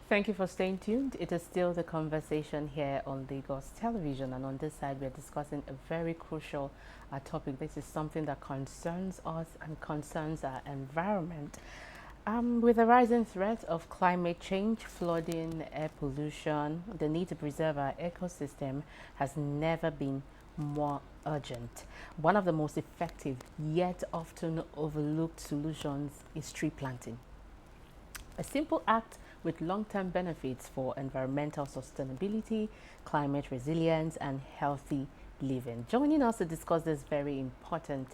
Thank you for staying tuned. It is still the conversation here on Lagos Television, and on this side, we're discussing a very crucial topic. This is something that concerns us and concerns our environment. With the rising threat of climate change, flooding, air pollution, the need to preserve our ecosystem has never been more urgent. One of the most effective yet often overlooked solutions is tree planting. A simple act with long-term benefits for environmental sustainability, climate resilience, and healthy living. Joining us to discuss this very important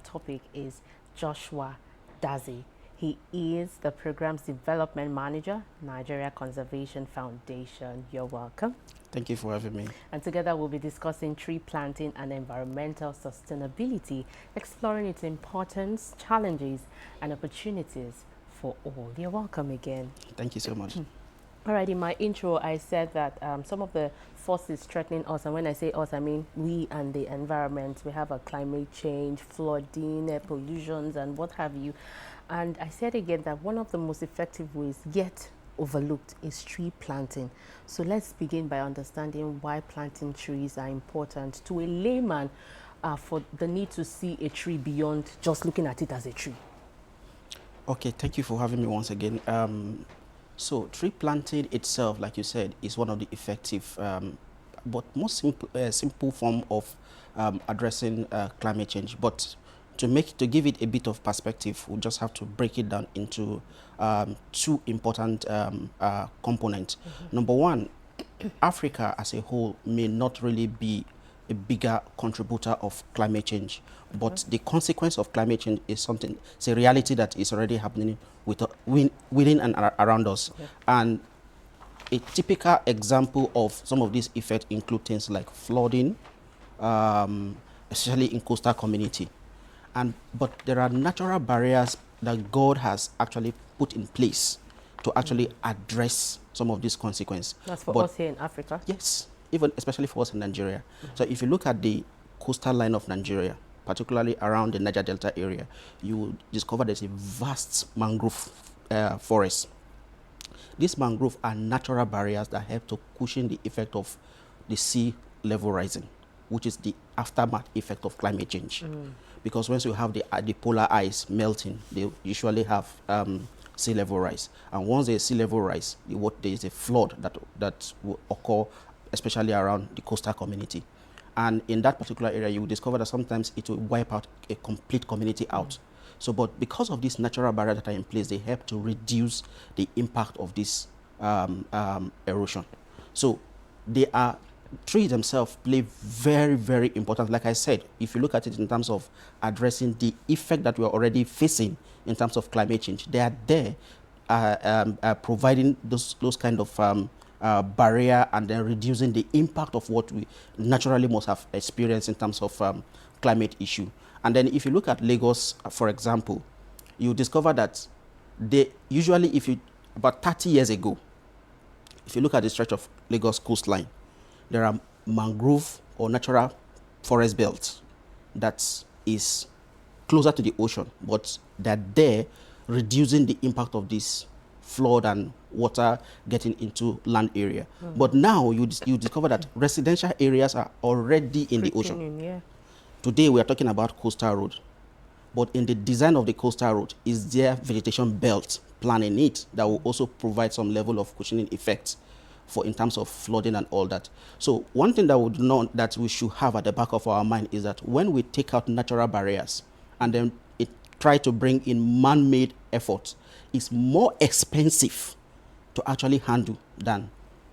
topic is Joshua Dazi. He is the Programs Development Manager, Nigeria Conservation Foundation. You're welcome. Thank you for having me. And together we'll be discussing tree planting and environmental sustainability, exploring its importance, challenges, and opportunities for all. You're welcome again. Thank you so much. All right, in my intro, I said that some of the forces threatening us, and when I say us, I mean we and the environment. We have a climate change, flooding, air pollutions, and what have you. And I said again that one of the most effective ways, yet overlooked, is tree planting. So let's begin by understanding why planting trees are important to a layman for the need to see a tree beyond just looking at it as a tree. Okay, thank you for having me once again. So tree planting itself, like you said, is one of the effective but most simple form of addressing climate change. But to give it a bit of perspective, we'll just have to break it down into two important components. Number one, Africa as a whole may not really be a bigger contributor of climate change, but the consequence of climate change is something, it's a reality that is already happening within and around us. And a typical example of some of these effects include things like flooding, especially in coastal community. But there are natural barriers that God has actually put in place to actually address some of these consequences. That's for us here in Africa? Yes, even especially for us in Nigeria. So if you look at the coastal line of Nigeria, particularly around the Niger Delta area, you will discover there's a vast mangrove forest. These mangroves are natural barriers that help to cushion the effect of the sea level rising, which is the aftermath effect of climate change. Because once you have the polar ice melting, they usually have sea level rise. And once there's sea level rise, there is a flood that will occur, especially around the coastal community. And in that particular area, you will discover that sometimes it will wipe out a complete community out. So, but because of these natural barriers that are in place, they help to reduce the impact of this erosion. So trees themselves play very, very important. Like I said, if you look at it in terms of addressing the effect that we're already facing in terms of climate change, they are there providing those kind of barrier and then reducing the impact of what we naturally must have experienced in terms of climate issue. And then if you look at Lagos, for example, you discover that about 30 years ago, if you look at the stretch of Lagos coastline, there are mangrove or natural forest belts that is closer to the ocean, but they're there reducing the impact of this flood and water getting into land area. But now you discover that residential areas are already in the ocean. Today we are talking about coastal road, but in the design of the coastal road is there vegetation belt plan in it that will also provide some level of cushioning effect for in terms of flooding and all that. So one thing that we know that we should have at the back of our mind is that when we take out natural barriers and then try to bring in man-made efforts, it's more expensive to actually handle than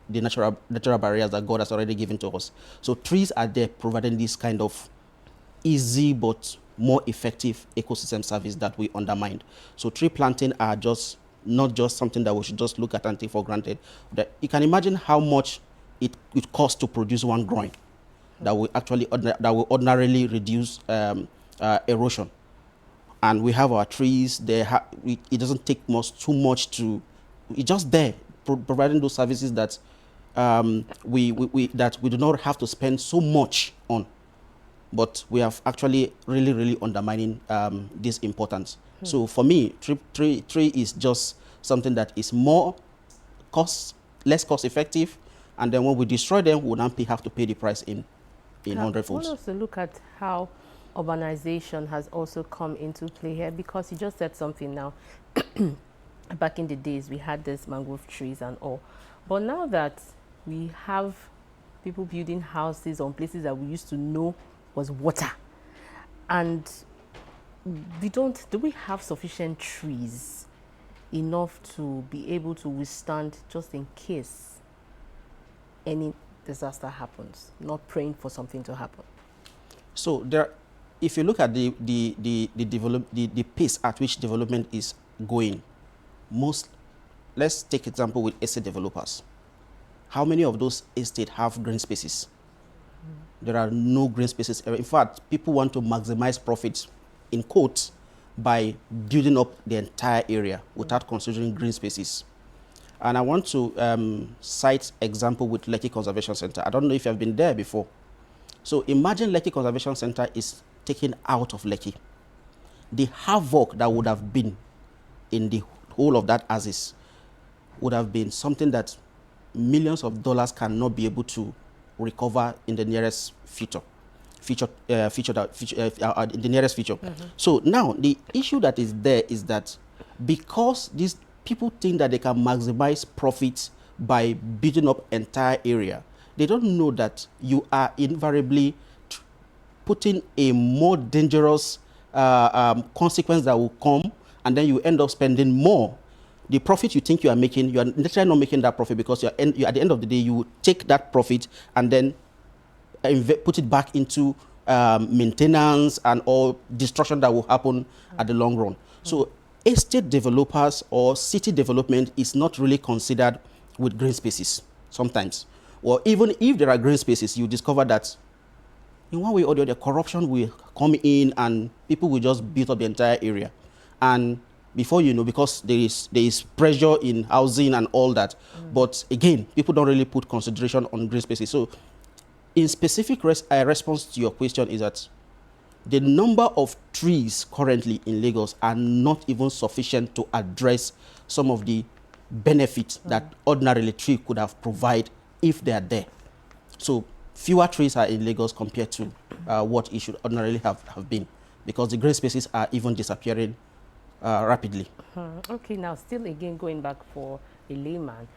the natural barriers that God has already given to us. So trees are there providing this kind of easy but more effective ecosystem service that we undermined. So tree planting are not just something that we should just look at and take for granted. That you can imagine how much it costs to produce one groin that will ordinarily reduce erosion. And we have our trees there. It doesn't take too much to. It's just there providing those services that we do not have to spend so much on. But we have actually really undermining this importance. So for me, tree is just something that is more less cost effective, and then when we destroy them, we'll now have to pay the price in I want hundredfolds. us to look at how urbanization has also come into play here, because you just said something now. Back in the days, we had these mangrove trees and all, but now that we have people building houses on places that we used to know was water, and do we have sufficient trees enough to be able to withstand, just in case any disaster happens? Not praying for something to happen. So there, if you look at the pace at which development is going, let's take example with estate developers. How many of those estates have green spaces? There are no green spaces. In fact, people want to maximize profits, in quotes, by building up the entire area without considering green spaces. And I want to cite example with Lekki Conservation Center. I don't know if you have been there before. So imagine Lekki Conservation Center is taken out of Lekki. The havoc that would have been in the whole of that axis would have been something that millions of dollars cannot be able to recover in the nearest future. In the nearest future. So now the issue that is there is that because these people think that they can maximize profits by building up entire area, they don't know that you are invariably putting a more dangerous consequence that will come, and then you end up spending more. The profit you think you are making, you are naturally not making that profit, because at the end of the day, you take that profit and then put it back into maintenance and all destruction that will happen at the long run. So estate developers or city development is not really considered with green spaces sometimes. Or even if there are green spaces, you discover that in one way or the other, corruption will come in and people will just build up the entire area. And before you know, because there is pressure in housing and all that, but again, people don't really put consideration on green spaces. So in specific response to your question is that the number of trees currently in Lagos are not even sufficient to address some of the benefits that ordinarily tree could have provided if they are there. So fewer trees are in Lagos compared to what it should ordinarily have been, because the green spaces are even disappearing rapidly. Okay, now still again going back for a layman,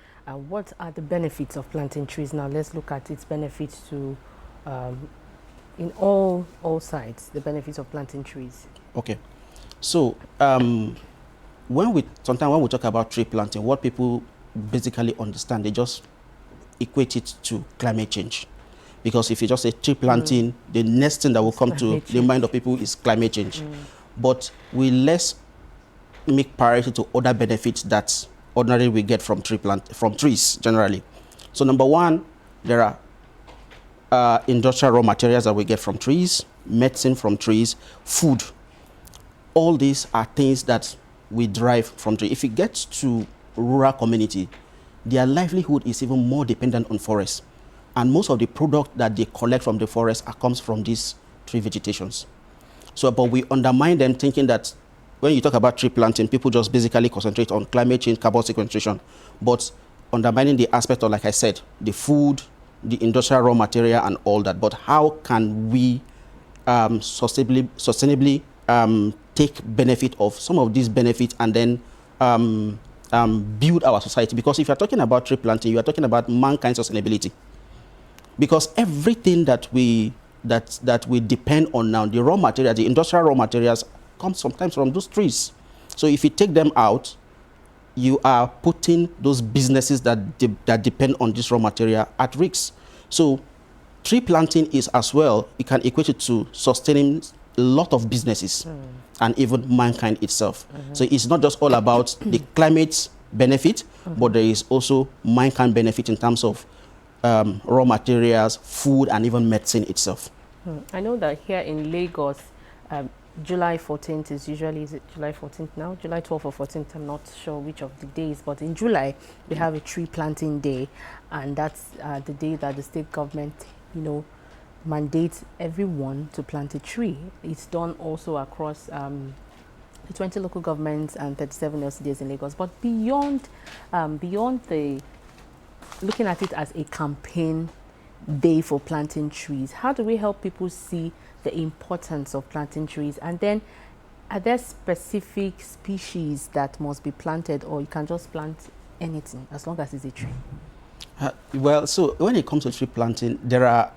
what are the benefits of planting trees? Now let's look at its benefits to in all sides, the benefits of planting trees. Okay, so when we talk about tree planting, what people basically understand, they just equate it to climate change. Because if you just say tree planting, the next thing that will come to the mind of people is climate change. But we less make priority to other benefits that ordinarily we get from trees generally. So number one, there are industrial raw materials that we get from trees, medicine from trees, food. All these are things that we derive from trees. If it gets to rural community, their livelihood is even more dependent on forests. And most of the product that they collect from the forest comes from these tree vegetations. So, but we undermine them, thinking that when you talk about tree planting, people just basically concentrate on climate change, carbon sequestration, but undermining the aspect of, like I said, the food, the industrial raw material and all that. But how can we sustainably take benefit of some of these benefits and then build our society? Because if you're talking about tree planting, you are talking about mankind's sustainability. Because everything that we depend on now, the raw material, the industrial raw materials, come sometimes from those trees. So if you take them out, you are putting those businesses that depend on this raw material at risk. So tree planting is as well, you can equate it to sustaining a lot of businesses and even mankind itself. So it's not just all about the climate benefit, but there is also mankind benefit in terms of raw materials, food, and even medicine itself. I know that here in Lagos, July 14th is usually, is it July 14th now? July 12th or 14th, I'm not sure which of the days, but in July, we have a tree planting day, and that's the day that the state government, mandates everyone to plant a tree. It's done also across the 20 local governments and 37 LCDs in Lagos. But beyond the looking at it as a campaign day for planting trees, how do we help people see the importance of planting trees? And then, are there specific species that must be planted, or you can just plant anything as long as it's a tree? Well, so when it comes to tree planting, there are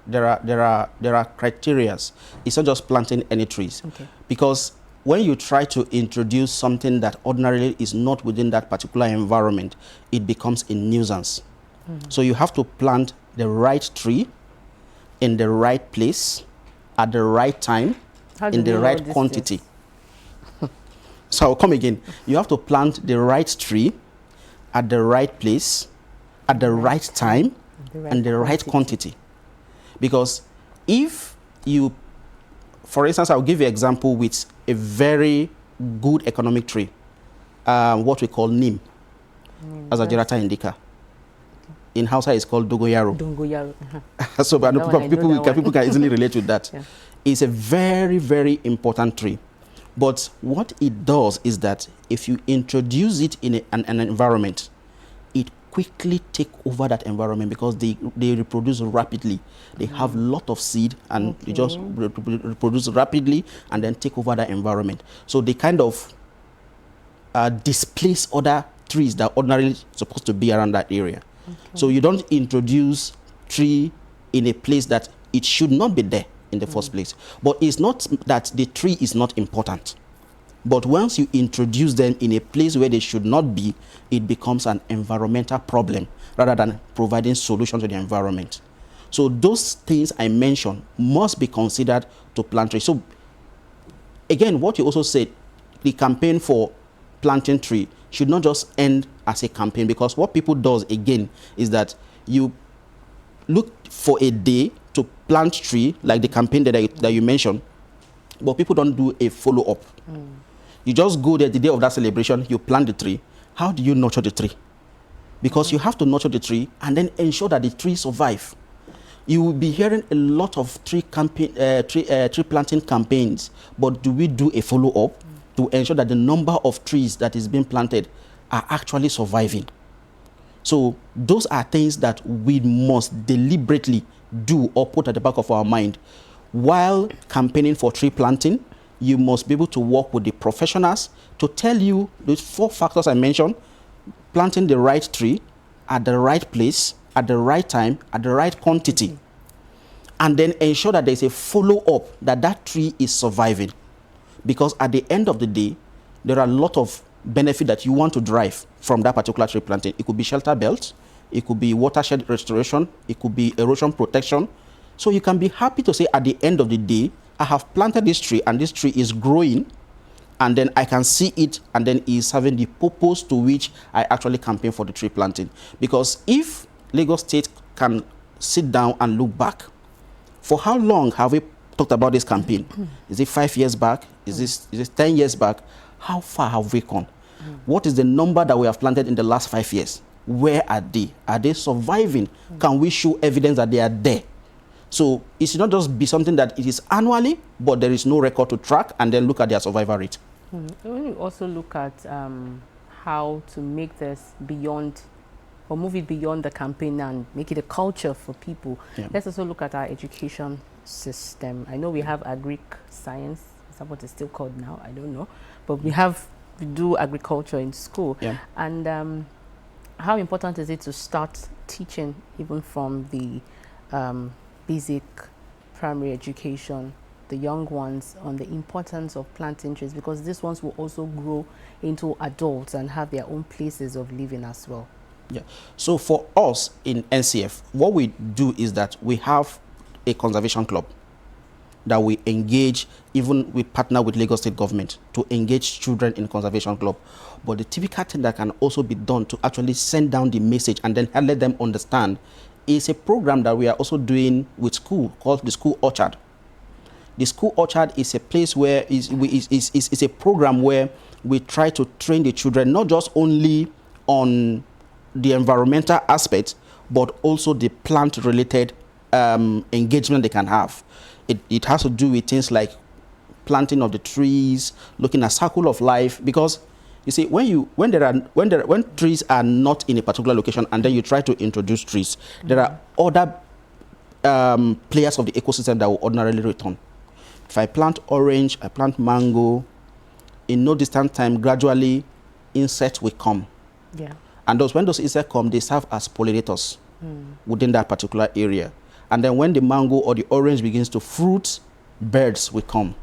criteria. It's not just planting any trees, Okay. because when you try to introduce something that ordinarily is not within that particular environment, it becomes a nuisance. So you have to plant the right tree in the right place at the right time in the right quantity. So I'll come again. You have to plant the right tree at the right place at the right time and the right quantity. Because if you, for instance, I'll give you an example with a very good economic tree, what we call neem, as a Gerata indica. In Hausa, it's called dogoyaro. So but people can easily relate with that. Yeah. It's a very, very important tree. But what it does is that if you introduce it in an environment, it quickly take over that environment, because they reproduce rapidly. They have a lot of seed, and they just reproduce rapidly and then take over that environment. So they kind of displace other trees that are ordinarily supposed to be around that area. So you don't introduce tree in a place that it should not be there in the first place. But it's not that the tree is not important. But once you introduce them in a place where they should not be, it becomes an environmental problem rather than providing solution to the environment. So those things I mentioned must be considered to plant trees. So again, what you also said, the campaign for planting tree should not just end as a campaign, because what people does again is that you look for a day to plant tree, like the campaign that you mentioned, but people don't do a follow-up. You just go there the day of that celebration, you plant the tree. How do you nurture the tree? Because you have to nurture the tree and then ensure that the tree survive. You will be hearing a lot of tree planting campaigns, but do we do a follow-up to ensure that the number of trees that is being planted are actually surviving? So those are things that we must deliberately do or put at the back of our mind. While campaigning for tree planting, you must be able to work with the professionals to tell you those 4 factors I mentioned: planting the right tree at the right place, at the right time, at the right quantity. And then ensure that there's a follow-up, that that tree is surviving. Because at the end of the day, there are a lot of benefit that you want to derive from that particular tree planting. It could be shelter belt, it could be watershed restoration, it could be erosion protection. So you can be happy to say at the end of the day, I have planted this tree and this tree is growing, and then I can see it, and then is serving the purpose to which I actually campaign for the tree planting. Because if Lagos State can sit down and look back, for how long have we talked about this campaign? Is it 5 years back? Is it 10 years back? How far have we gone? What is the number that we have planted in the last 5 years? Where are they? Are they surviving? Can we show evidence that they are there? So it should not just be something that it is annually, but there is no record to track, and then look at their survival rate. When you also look at how to make this beyond, or move it beyond the campaign and make it a culture for people, let's also look at our education system. I know we have agric science, is that what it's still called now? I don't know. But we do agriculture in school. And how important is it to start teaching even from the basic primary education, the young ones, on the importance of planting trees, because these ones will also grow into adults and have their own places of living as well? So for us in NCF, what we do is that we have a conservation club that we engage, even we partner with Lagos State government to engage children in conservation club. But the typical thing that can also be done to actually send down the message and then let them understand is a program that we are also doing with school called the School Orchard. The School Orchard is a place where is a program where we try to train the children not just only on the environmental aspect, but also the plant-related engagement they can have. It has to do with things like planting of the trees, looking at circle of life, because you see, when trees are not in a particular location and then you try to introduce trees, there are other players of the ecosystem that will ordinarily return. If I plant orange, I plant mango, in no distant time, gradually insects will come. Yeah. And when those insects come, they serve as pollinators within that particular area. And then when the mango or the orange begins to fruit, birds will come.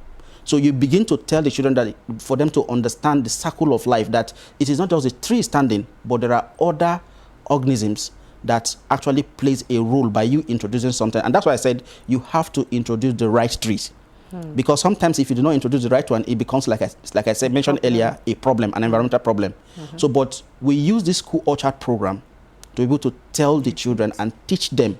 So you begin to tell the children that for them to understand the circle of life, that it is not just a tree standing, but there are other organisms that actually plays a role by you introducing something. And that's why I said you have to introduce the right trees. Because sometimes if you do not introduce the right one, it becomes, like I said, mentioned earlier, a problem, an environmental problem. So, but we use this school orchard program to be able to tell the children and teach them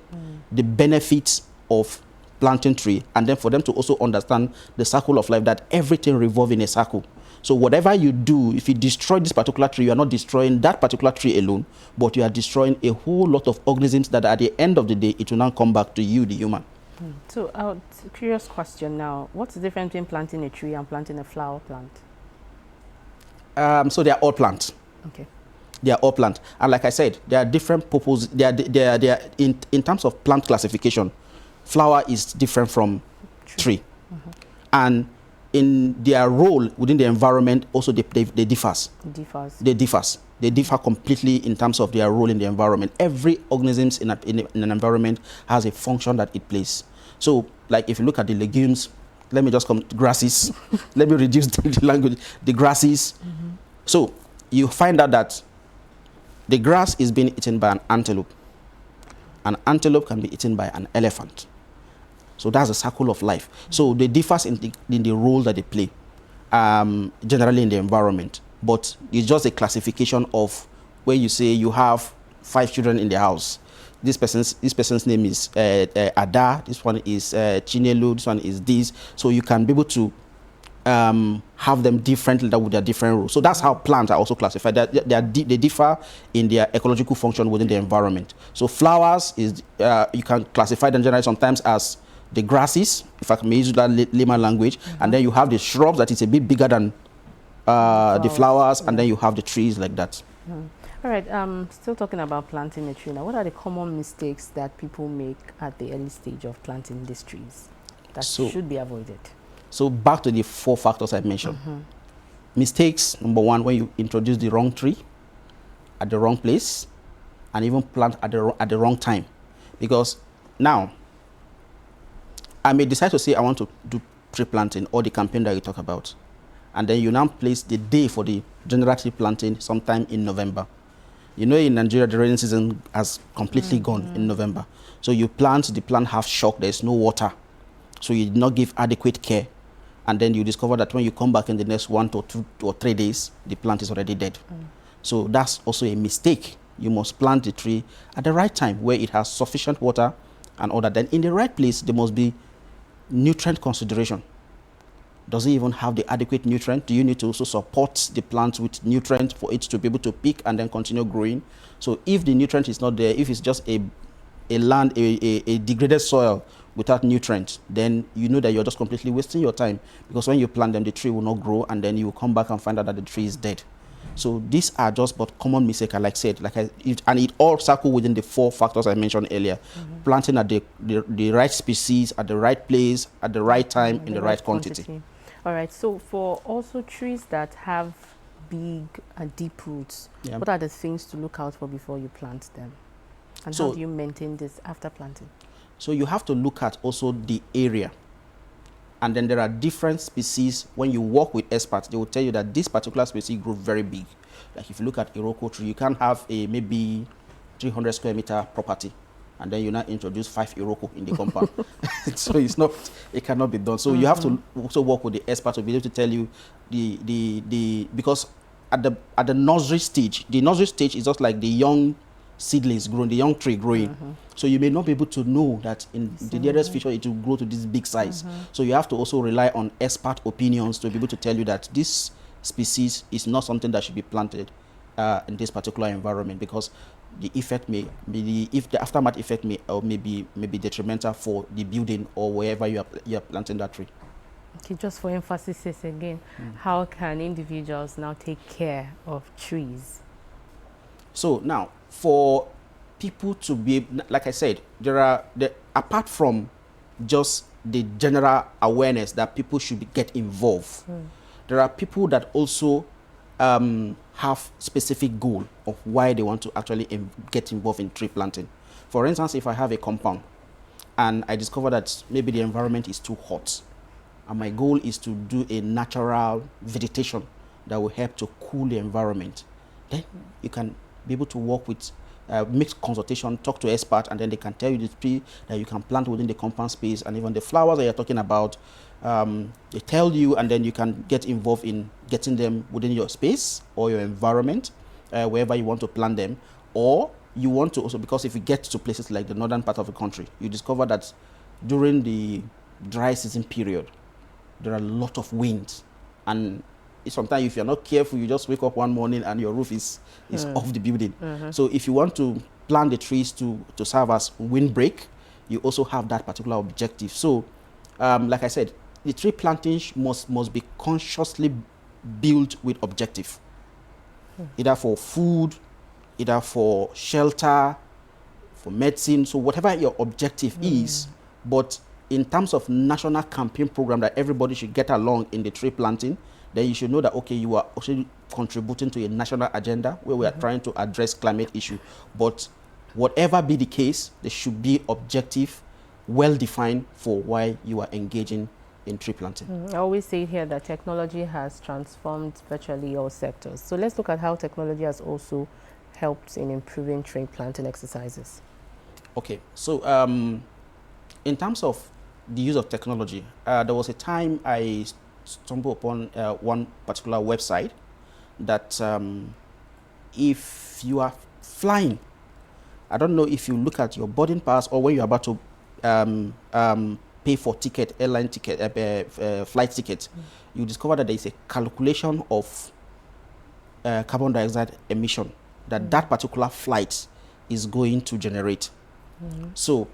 the benefits of planting tree, and then for them to also understand the circle of life, that everything revolves in a circle. So whatever you do, if you destroy this particular tree, you are not destroying that particular tree alone, but you are destroying a whole lot of organisms that at the end of the day, it will now come back to you, the human. So, curious question now. What's the difference between planting a tree and planting a flower plant? So they are all plants. Okay. They are all plant. And like I said, there are different purposes. They are in terms of plant classification, flower is different from tree. And in their role within the environment, also they differs. They differ completely in terms of their role in the environment. Every organism in an environment has a function that it plays. So, like if you look at the legumes, let me just come to grasses. Let me reduce the language. The grasses. So, you find out that the grass is being eaten by an antelope. An antelope can be eaten by an elephant. So that's a circle of life. So they differ in the role that they play, generally in the environment. But it's just a classification of where you say you have 5 children in the house. This person's name is Ada. This one is Chinelu. This one is this. So you can be able to have them differently with their different roles. So that's how plants are also classified. They differ in their ecological function within the environment. So flowers is you can classify them generally sometimes as the grasses, if I may use that layman language, and then you have the shrubs that is a bit bigger than the flowers, and then you have the trees like that. All right, still talking about planting a tree now. What are the common mistakes that people make at the early stage of planting these trees that should be avoided? So back to the 4 factors I mentioned. Mistakes, number 1, when you introduce the wrong tree at the wrong place, and even plant at the wrong time. Because now, I may decide to say I want to do tree planting or the campaign that you talk about. And then you now place the day for the general tree planting sometime in November. You know, in Nigeria, the rainy season has completely gone in November. So you plant, the plant half shocked, there's no water. So you did not give adequate care. And then you discover that when you come back in the next 1 to 2 or 3 days, the plant is already dead. So that's also a mistake. You must plant the tree at the right time where it has sufficient water and all that. Then in the right place, there must be nutrient consideration. Does it even have the adequate nutrient? Do you need to also support the plant with nutrient for it to be able to pick and then continue growing? So if the nutrient is not there, if it's just a degraded soil without nutrient, then you know that you're just completely wasting your time, because when you plant them, the tree will not grow, and then you will come back and find out that the tree is dead. So these are just but common mistakes, like I said, and it all circle within the 4 factors I mentioned earlier. Planting at the right species, at the right place, at the right time, in the right quantity. All right, so for also trees that have big and deep roots, what are the things to look out for before you plant them? And how do you maintain this after planting? So you have to look at also the area. And then there are different species. When you work with experts, they will tell you that this particular species grows very big. Like if you look at Iroko tree, you can have a maybe 300 square meter property, and then you now introduce 5 Iroko in the compound. So it cannot be done. So you have to also work with the experts to be able to tell you because at the nursery stage is just like the young seedlings growing, the young tree growing. So you may not be able to know that in the nearest future it will grow to this big size. So you have to also rely on expert opinions to be able to tell you that this species is not something that should be planted in this particular environment, because the effect may be if the aftermath effect may be detrimental for the building or wherever you are planting that tree. Okay, just for emphasis again, how can individuals now take care of trees? So now, for people to be, like I said, apart from just the general awareness that people should get involved, there are people that also have specific goal of why they want to actually get involved in tree planting. For instance, if I have a compound and I discover that maybe the environment is too hot, and my goal is to do a natural vegetation that will help to cool the environment, then you can be able to work with, make consultation, talk to experts, and then they can tell you the tree that you can plant within the compound space, and even the flowers that you're talking about, they tell you, and then you can get involved in getting them within your space or your environment, wherever you want to plant them. Or you want to also, because if you get to places like the northern part of the country, you discover that during the dry season period, there are a lot of winds, and sometimes if you're not careful, you just wake up one morning and your roof is off the building. So if you want to plant the trees to serve as windbreak, you also have that particular objective. So like I said, the tree planting must be consciously built with objective, either for food, either for shelter, for medicine. So whatever your objective is, but in terms of national campaign program that everybody should get along in the tree planting, then you should know that, okay, you are also contributing to a national agenda where we are trying to address climate issue. But whatever be the case, there should be objective, well defined for why you are engaging in tree planting. I always say here that technology has transformed virtually all sectors. So let's look at how technology has also helped in improving tree planting exercises. Okay, so in terms of the use of technology, there was a time I stumbled upon one particular website that if you are flying, I don't know if you look at your boarding pass or when you're about to pay for ticket, airline ticket, flight ticket, you discover that there is a calculation of carbon dioxide emission that that particular flight is going to generate. So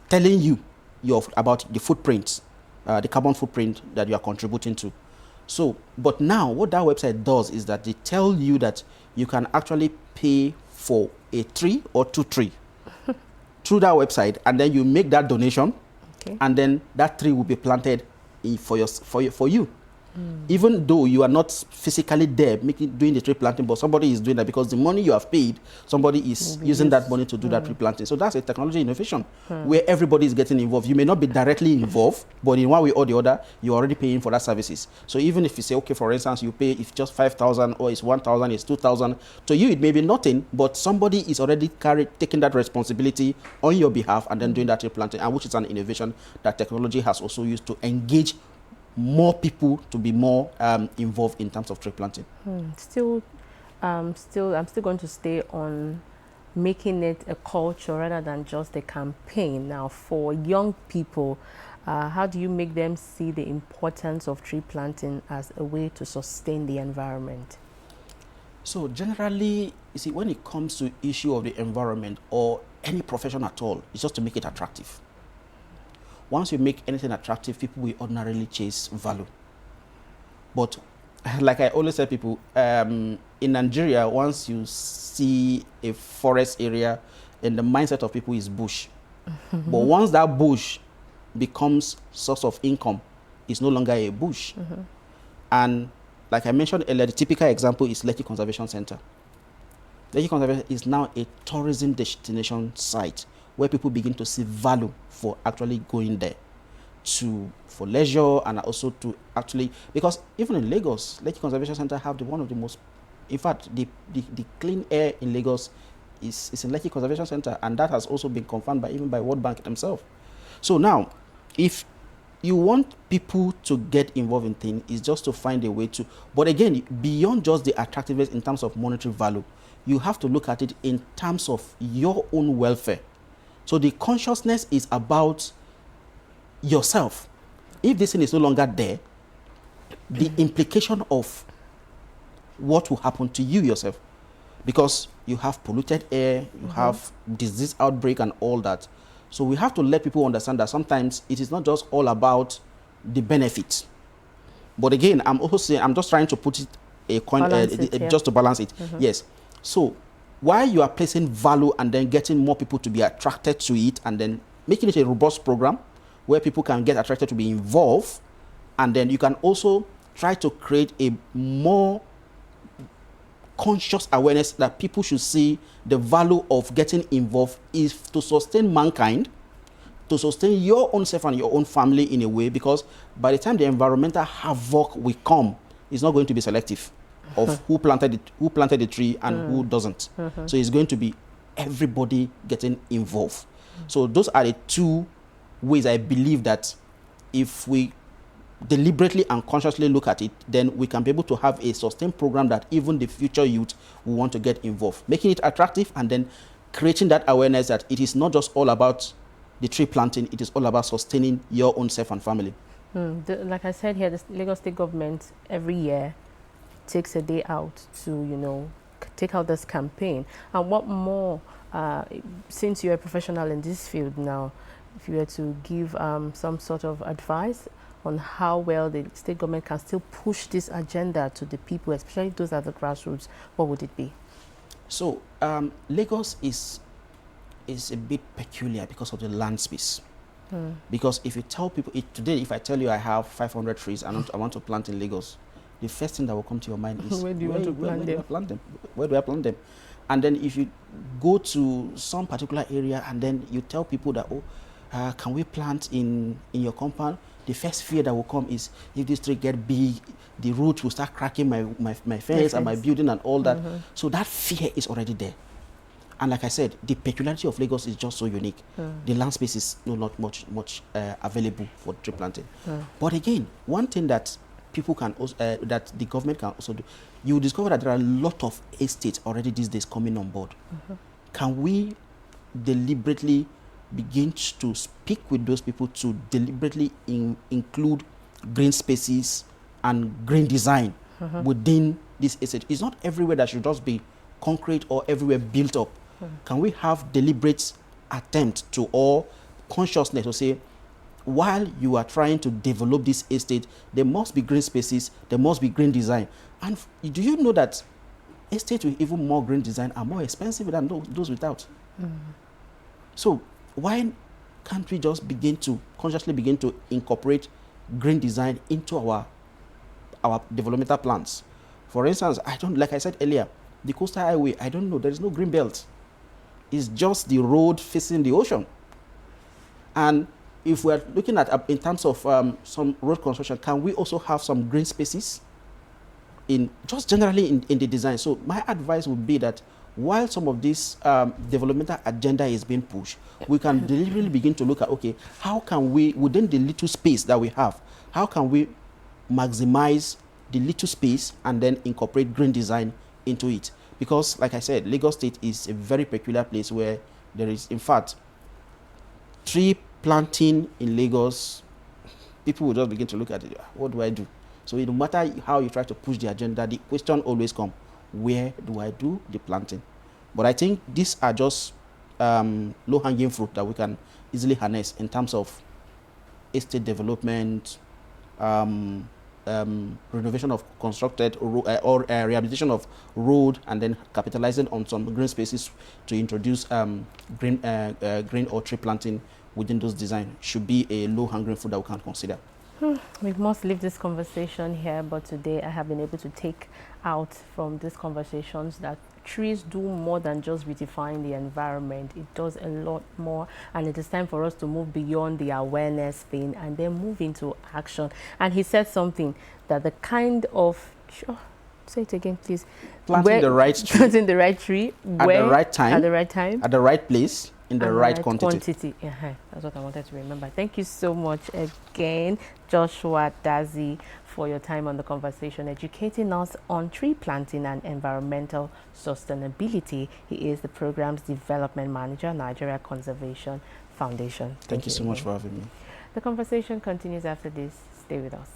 telling you about the footprint, the carbon footprint that you are contributing to. So, but now what that website does is that they tell you that you can actually pay for a tree or two trees through that website, and then you make that donation, and then that tree will be planted for you. Even though you are not physically there doing the tree planting, but somebody is doing that because the money you have paid, somebody is using that money to do that tree planting. So that's a technology innovation where everybody is getting involved. You may not be directly involved, but in one way or the other, you're already paying for that services. So even if you say, okay, for instance, you pay if just 5,000 or it's 1,000, it's 2,000, to you it may be nothing, but somebody is already taking that responsibility on your behalf and then doing that tree planting, and which is an innovation that technology has also used to engage more people to be more involved in terms of tree planting. I'm still going to stay on making it a culture rather than just a campaign. Now, for young people, how do you make them see the importance of tree planting as a way to sustain the environment? So generally, you see, when it comes to issue of the environment or any profession at all, it's just to make it attractive. Once you make anything attractive, people will ordinarily chase value. But like I always tell people, in Nigeria, once you see a forest area, then the mindset of people is bush. But once that bush becomes source of income, it's no longer a bush. And like I mentioned earlier, the typical example is Lekki Conservation Center. Lekki Conservation is now a tourism destination site where people begin to see value for actually going there for leisure, and also to actually, because even in Lagos, Lekki Conservation Center have one of the most, in fact, the clean air in Lagos is in Lekki Conservation Center, and that has also been confirmed even by World Bank themselves. So now, if you want people to get involved in things, is just to find a way to, but again, beyond just the attractiveness in terms of monetary value, you have to look at it in terms of your own welfare. So the consciousness is about yourself. If this thing is no longer there, the implication of what will happen to you yourself, because you have polluted air, you have disease outbreak and all that. So we have to let people understand that sometimes it is not just all about the benefits. But again, I'm also saying, I'm just trying to put it a coin, just to balance it. Yes. So while you are placing value and then getting more people to be attracted to it, and then making it a robust program where people can get attracted to be involved, and then you can also try to create a more conscious awareness that people should see the value of getting involved is to sustain mankind, to sustain your own self and your own family in a way, because by the time the environmental havoc will come, it's not going to be selective of who planted the tree and who doesn't. So it's going to be everybody getting involved. So those are the two ways I believe that if we deliberately and consciously look at it, then we can be able to have a sustained program that even the future youth will want to get involved, making it attractive, and then creating that awareness that it is not just all about the tree planting, it is all about sustaining your own self and family. Like I said here, the Lagos State government every year takes a day out to, you know, take out this campaign. And what more, since you're a professional in this field now, if you were to give some sort of advice on how well the state government can still push this agenda to the people, especially those at the grassroots, what would it be? So Lagos is a bit peculiar because of the land space. Because if you tell people, today if I tell you I have 500 trees and I want to plant in Lagos, the first thing that will come to your mind is, where do you want to plant them? Where do I plant them? And then if you go to some particular area and then you tell people that, can we plant in your compound? The first fear that will come is, if this tree get big, the roots will start cracking my fence and my building and all that. So that fear is already there. And like I said, the peculiarity of Lagos is just so unique. The land space is not much available for tree planting. But again, one thing that people can also, that the government can also do, you discover that there are a lot of estates already these days coming on board. Can we deliberately begin to speak with those people to deliberately include green spaces and green design within this estate? It's not everywhere that should just be concrete or everywhere built up. Can we have deliberate attempt to, or consciousness to say, while you are trying to develop this estate, there must be green spaces, there must be green design. And do you know that estates with even more green design are more expensive than those without? So why can't we just consciously begin to incorporate green design into our developmental plans? For instance, like I said earlier, the coastal highway, I don't know, there is no green belt. It's just the road facing the ocean. And if we're looking at, in terms of some road construction, can we also have some green spaces just generally in the design? So my advice would be that while some of this developmental agenda is being pushed, we can deliberately begin to look at, okay, how can we, within the little space that we have, how can we maximize the little space and then incorporate green design into it? Because like I said, Lagos State is a very peculiar place where there is, in fact, tree planting in Lagos, people will just begin to look at it, what do I do? So no matter how you try to push the agenda, the question always comes, where do I do the planting? But I think these are just low-hanging fruit that we can easily harness in terms of estate development, renovation of constructed or rehabilitation of road, and then capitalizing on some green spaces to introduce green or tree planting within those designs should be a low-hanging fruit that we can consider. We must leave this conversation here, but today I have been able to take out from these conversations that trees do more than just beautifying the environment. It does a lot more, and it is time for us to move beyond the awareness thing and then move into action. And he said something that the kind of say it again, please. Planting the right tree. Planting the right tree at the right time. At the right time. At the right place. In the right quantity. That's what I wanted to remember. Thank you so much again, Joshua Dazi, for your time on the conversation, educating us on tree planting and environmental sustainability. He is the program's development manager, Nigeria Conservation Foundation. Thank you so much for having me. The conversation continues after this. Stay with us.